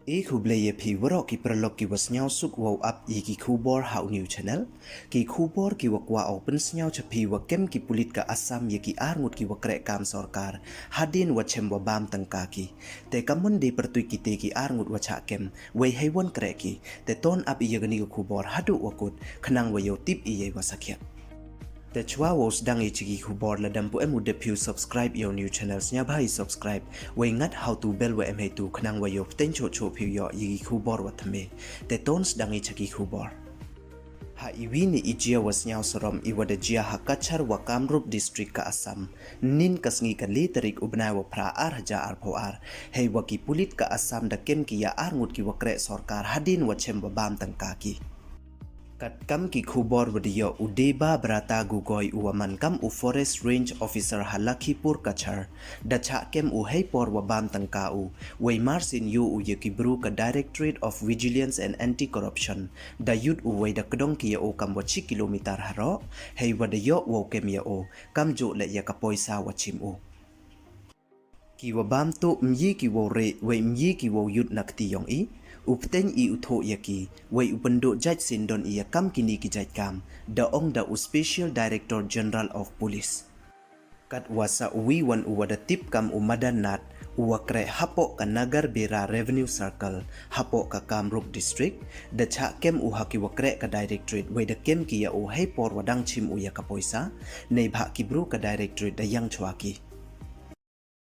Kubleye pi warok ki perlok ki wasnyau suk wow up ki kubor hau new channel ki kubor ki wakwa open snyau chapi wakem ki pulit ka Assam ki arngut ki wakrek kam Sorkar hadin wachem wa baam Tyngka ki te kamun di pertui ki te ki arngut wachakem wei haiwan krek ki te ton up gani kubor hadu wakut khnang wayo tip wasakya The Chah was dang chigi kubor la dampu emu depu subscribe your new channels nya bhai subscribe we ngat how to bell we em tu khnang wa yo ten cho piu yo yigi kubor wa thame te tons dang chigi kubor ha iwi ni ijia was nyau sorom iwada jia hakachar wa Kamrup district ka Assam nin kasngi ka literik ubna wa pra arja arpoar hei wa ki pulit ka Assam da kem ki ya arngut ki wakre Sorkar hadin wa chem baam Tyngka ki Kat kam ki kubor wadiyo udeba berata gugoy uwaman kam forest range officer halakipur kachar da Chah kem heipor wa baam Tyngka way marsin yu yekibru ka Directorate of Vigilance and Anti-Corruption da yud way da kedong ki kam wachi kilometer haro hei wadayo wo kem kam jo le ya kapoisa wachim Kiwa baam to myi ki wo re way myi ki wo yud nakti yong upten utho yaki way upendo judge sindon kam kini ki judge kam da ong da Special Director General of Police kat wasa wan uwada tip kam umadan nat uwakre hapo ka Nagar Bera Revenue Circle hapo ka Kamrup District da Chah kem haki wakre ka Directorate way da kem ki ya heipor wadang chim ya kapoisa nei bha kibru ka Directorate da yang chwaki